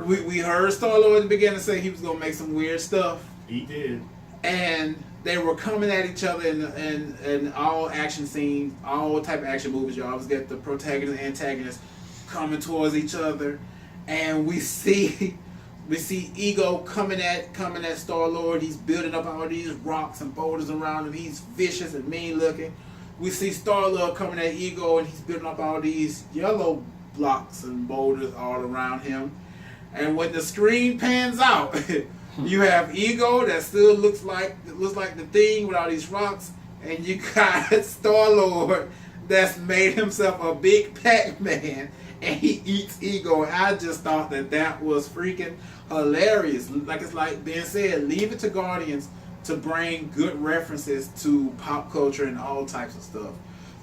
we heard Star-Lord in the beginning say he was going to make some weird stuff. He did. And they were coming at each other in all action scenes, all type of action movies. You always get the protagonist and antagonist coming towards each other, and we see Ego coming at Star-Lord. He's building up all these rocks and boulders around him. He's vicious and mean looking. We see Star-Lord coming at Ego, and he's building up all these yellow blocks and boulders all around him. And when the screen pans out, you have Ego that still looks like the Thing with all these rocks, and you got Star-Lord that's made himself a big Pac-Man, and he eats Ego. And I just thought that was freaking hilarious. Like it's like Ben said, leave it to Guardians to bring good references to pop culture and all types of stuff.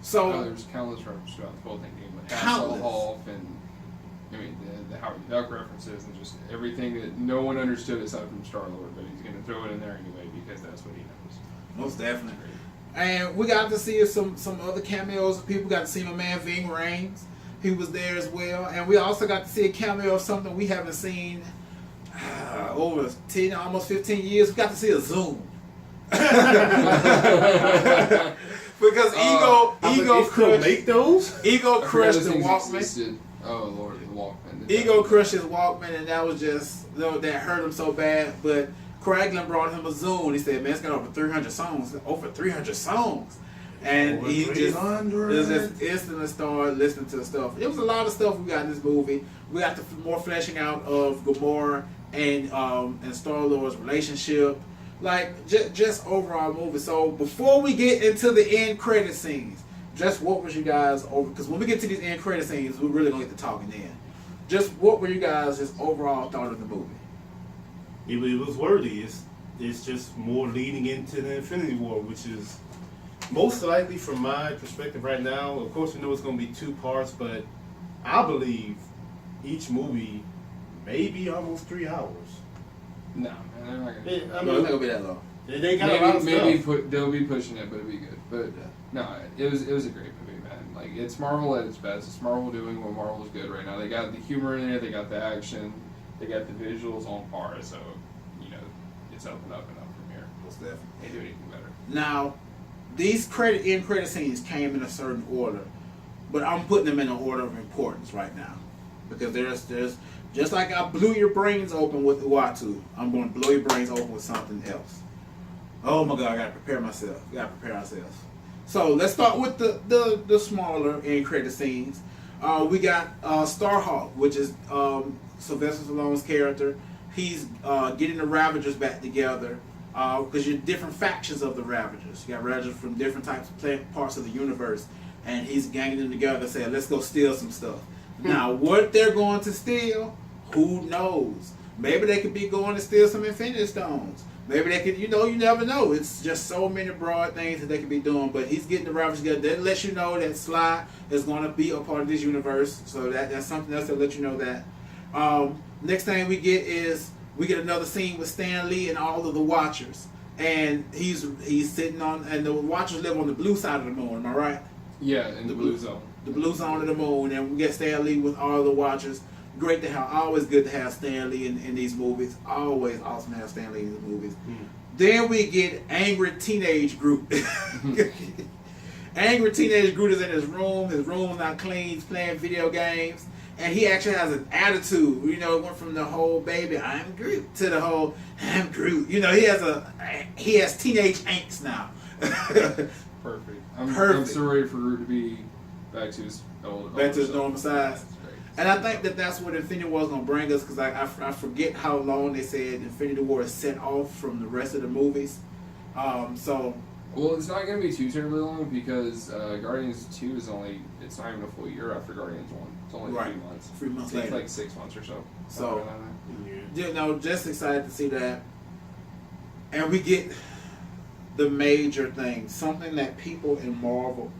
So there's countless references throughout the whole thing. Countless. And the Howard Duck references and just everything that no one understood aside from Star-Lord, but he's going to throw it in there anyway because that's what he knows. Most definitely. And we got to see some other cameos. People got to see my man Ving Rhames. He was there as well, and we also got to see a cameo of something we haven't seen over 10, almost 15 years. We got to see a Zoom. Because Ego crushed. Make those? Ego crushed the things Walkman. existed. Oh Lord, the Walkman. Ego crushed his Walkman, and that was just that hurt him so bad. But Craiglin brought him a Zoom. And he said, "Man, it's got over 300 songs. Over 300 songs." And he just instantly started listening to the stuff. It was a lot of stuff we got in this movie. We got the more fleshing out of Gamora and Star-Lord's relationship. Like, just overall movie. So, before we get into the end credit scenes, just what was you guys over... Because when we get to these end credit scenes, we're really going to get to talking then. Just what were you guys' just overall thought of the movie? It was worthy. It's just more leading into the Infinity War, which is most likely, from my perspective right now, of course we know it's going to be 2 parts, but I believe each movie may be almost 3 hours. No, man, they're not gonna. It's not going to be that long. They got a lot of stuff. They'll be pushing it, but it'll be good. But no, it was a great movie, man. Like, it's Marvel at its best. It's Marvel doing what Marvel's good right now. They got the humor in there. They got the action. They got the visuals on par. So, it's up and up and up from here. Most definitely. Can't do anything better. Now, these end credit scenes came in a certain order, but I'm putting them in an order of importance right now, because there's just like I blew your brains open with Uatu, I'm going to blow your brains open with something else. Oh my God, I gotta prepare myself. We gotta prepare ourselves. So let's start with the smaller end credit scenes. We got Starhawk, which is Sylvester Stallone's character. He's getting the Ravagers back together, because you're different factions of the Ravagers. You got Ravagers from different types of parts of the universe, and he's ganging them together, saying, "Let's go steal some stuff." Now, what they're going to steal, who knows? Maybe they could be going to steal some Infinity Stones. Maybe they could, you never know. It's just so many broad things that they could be doing. But he's getting the Ravagers together. That lets you know that Sly is going to be a part of this universe. So that's something else that lets you know that. Next thing we get another scene with Stan Lee and all of the Watchers. And he's sitting on, and the Watchers live on the blue side of the moon, am I right? Yeah, in the blue zone. The blue zone of the moon, and we get Stan Lee with all the Watchers. Great to have, always good to have Stan Lee in these movies. Always awesome to have Stan Lee in the movies. Then we get angry teenage Groot. Angry teenage Groot is in his room. His room's not clean. He's playing video games. And he actually has an attitude. It went from the whole baby, I'm Groot, to the whole, I'm Groot. He has teenage angst now. Perfect. I'm so ready for Groot to be back to his normal size. And I think that's what Infinity War is going to bring us, because I forget how long they said Infinity War is set off from the rest of the movies. Well, it's not going to be too terribly long, because Guardians 2 it's not even a full year after Guardians 1. It's only 3 months. 3 months It's later. like 6 months or so. So, just excited to see that. And we get the major thing, something that people in Marvel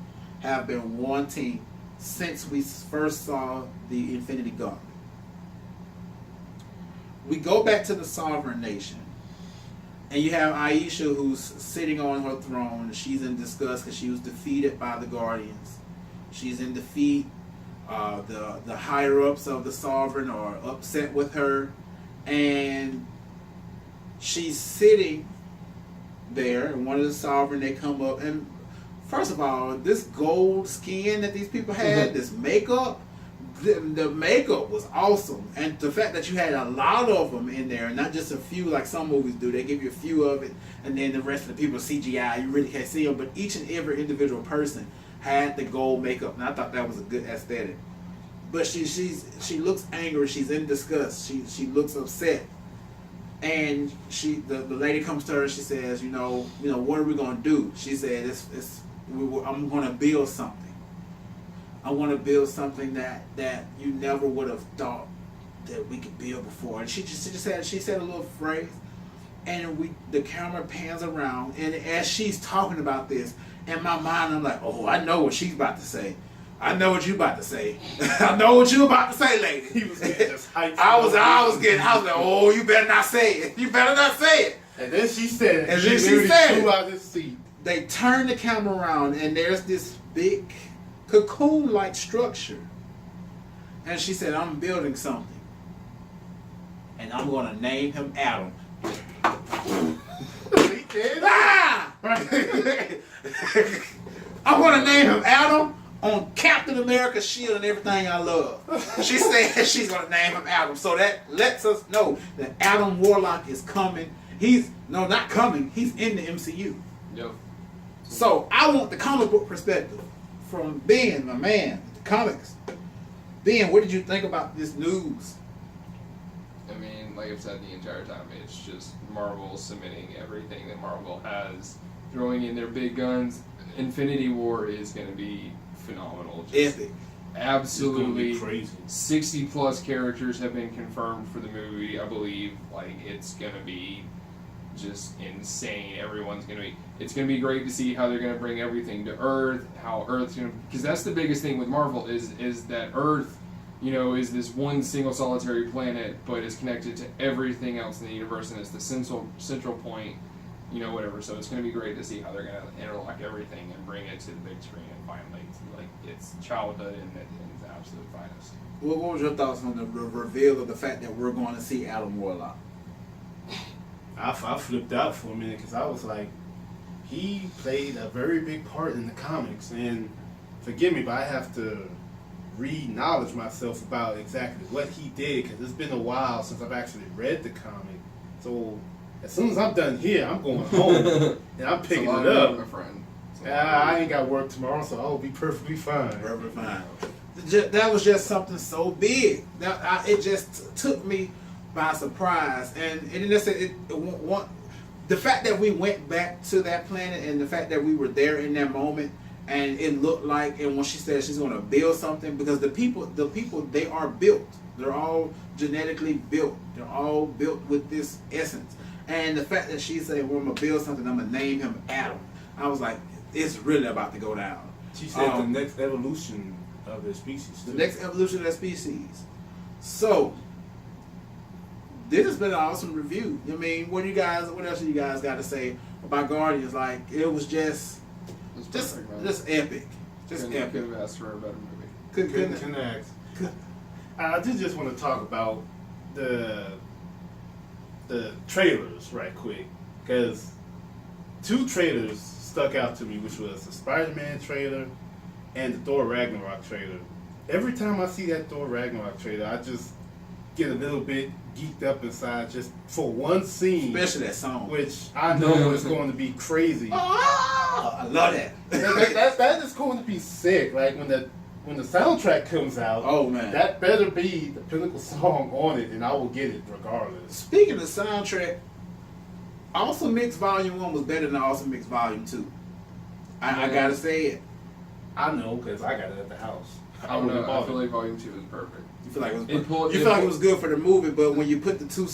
have been wanting since we first saw the Infinity Gauntlet. We go back to the Sovereign Nation, and you have Aisha, who's sitting on her throne. She's in disgust because she was defeated by the Guardians. She's in defeat. The higher ups of the Sovereign are upset with her, and she's sitting there. And one of the Sovereign, they come up, and first of all, this gold skin that these people had, this makeup, the makeup was awesome. And the fact that you had a lot of them in there, not just a few like some movies do. They give you a few of it, and then the rest of the people CGI. You really can't see them, but each and every individual person had the gold makeup, and I thought that was a good aesthetic. But she looks angry. She's in disgust. She looks upset. And the lady comes to her and she says, what are we going to do? She said, I'm going to build something. I want to build something that you never would have thought that we could build before. And she said a little phrase, and the camera pans around, and as she's talking about this, in my mind I'm like, oh, I know what she's about to say. I know what you about to say. I know what you about to say, lady. He was getting just hyped. I was like, oh, you better not say it. You better not say it. And then she said it. And then she said flew out of his seat. They turn the camera around, and there's this big cocoon-like structure and she said, I'm building something. And I'm going to name him Adam. Ah! I'm going to name him Adam on Captain America's shield and everything I love. She said she's going to name him Adam. So that lets us know that Adam Warlock is coming. Not coming. He's in the MCU. Yep. So I want the comic book perspective from Ben, my man, the comics. Ben, what did you think about this news? I mean, like I've said the entire time, it's just Marvel submitting everything that Marvel has, throwing in their big guns. Infinity War is going to be phenomenal. Just Epic. Absolutely. It's gonna be crazy. 60 plus characters have been confirmed for the movie, I believe. Like, it's going to be just insane. It's going to be great to see how they're going to bring everything to Earth, how Earth's going to, because that's the biggest thing with Marvel is that Earth, is this one single solitary planet, but is connected to everything else in the universe, and it's the central point, whatever. So it's going to be great to see how they're going to interlock everything and bring it to the big screen and finally, like, it's childhood and its absolute finest. What was your thoughts on the reveal of the fact that we're going to see Adam Warlock? I flipped out for a minute because I was like, he played a very big part in the comics, and forgive me, but I have to re-knowledge myself about exactly what he did because it's been a while since I've actually read the comic. So as soon as I'm done here, I'm going home and I'm picking it up. My friend. I ain't got work tomorrow, so I'll be perfectly fine. Perfectly fine. That was just something so big. It just took me by surprise, and the fact that we went back to that planet and the fact that we were there in that moment, and it looked like, and when she said she's going to build something, because the people they are built. They're all genetically built. They're all built with this essence. And the fact that she said, well, I'm going to build something, I'm going to name him Adam. I was like, it's really about to go down. She said the next evolution of their species. The next evolution of their species. So, this has been an awesome review. I mean, what else do you guys got to say about Guardians? Like, it was just epic. Just epic. Couldn't have asked for a better movie. Couldn't ask. I just want to talk about the trailers right quick, because 2 trailers stuck out to me, which was the Spider-Man trailer and the Thor Ragnarok trailer. Every time I see that Thor Ragnarok trailer, I just get a little bit geeked up inside just for one scene. Especially that song. Which I know is going to be crazy. Oh, I love that. That is going to be sick. Like when the soundtrack comes out, oh man, that better be the pinnacle song on it, and I will get it regardless. Speaking of soundtrack, Awesome Mix Volume 1 was better than Awesome Mix Volume 2. I gotta say it. I know, because I got it at the house. I don't know. I feel like Volume 2 is perfect. You feel like it was good for the movie, but when you put the 2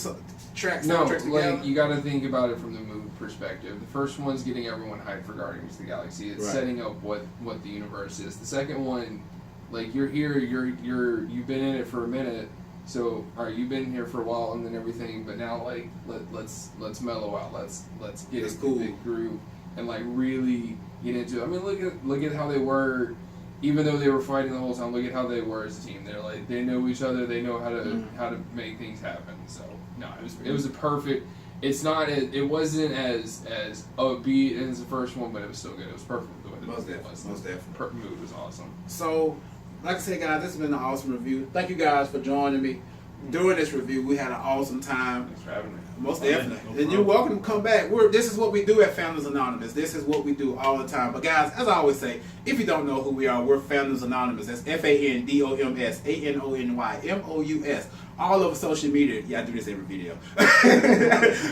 tracks together, like, you got to think about it from the movie perspective. The first one's getting everyone hyped for Guardians of the Galaxy. It's setting up what the universe is. The second one, like, you're here, you've been in it for a minute. So, all right, you've been here for a while and then everything, but now, like, let's mellow out. Let's get a big groove and, like, really get into it. I mean, look at how they were. Even though they were fighting the whole time, look at how they were as a team. They're like, they know each other. They know how to make things happen. So no, it was a perfect. It wasn't as upbeat as the first one, but it was still good. It was perfect. Most definitely. Perfect mood was awesome. So, like I said, guys, this has been an awesome review. Thank you guys for joining me during this review. We had an awesome time. Thanks for having me. Most definitely. And you're welcome to come back. This is what we do at Founders Anonymous. This is what we do all the time. But guys, as I always say, if you don't know who we are, we're Founders Anonymous. That's FANDOMS ANONYMOUS. All over social media. Yeah, I do this every video.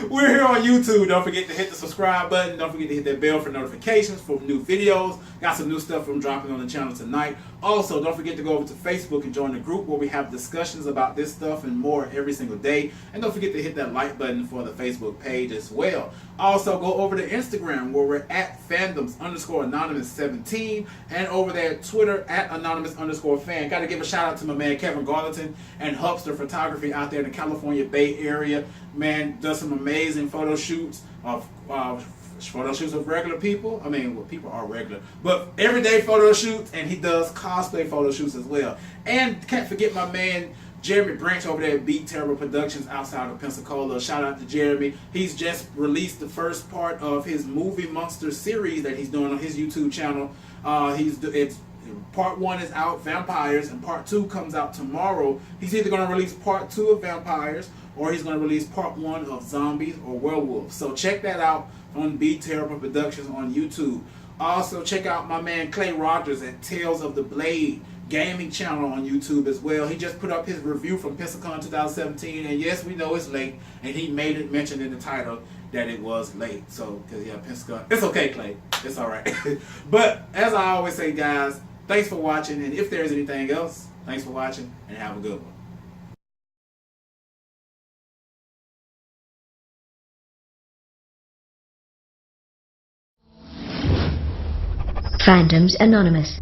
We're here on YouTube. Don't forget to hit the subscribe button. Don't forget to hit that bell for notifications for new videos. Got some new stuff from dropping on the channel tonight. Also, don't forget to go over to Facebook and join the group where we have discussions about this stuff and more every single day. And don't forget to hit that like button button for the Facebook page as well. Also, go over to Instagram where we're at fandoms_anonymous17 and over there at Twitter at anonymous_fan. Got to give a shout out to my man Kevin Garlington and Hubster Photography out there in the California Bay Area. Man, does some amazing photo shoots of regular people. I mean, well, people are regular, but everyday photo shoots, and he does cosplay photo shoots as well. And can't forget my man Jeremy Branch over there at Beat Terrible Productions outside of Pensacola. Shout out to Jeremy. He's just released the first part of his Movie Monster series that he's doing on his YouTube channel. It's part 1 is out, Vampires, and part 2 comes out tomorrow. He's either going to release part 2 of Vampires, or he's going to release part 1 of Zombies or Werewolves. So check that out on Be Terrible Productions on YouTube. Also check out my man Clay Rogers at Tales of the Blade gaming channel on YouTube as well. He just put up his review from PensaCon 2017, and yes, we know it's late, and he made it mention in the title that it was late. So, because yeah, PensaCon, it's okay, Clay, it's all right. But as I always say, guys, thanks for watching, and if there's anything else, thanks for watching, and have a good one. Fandoms Anonymous.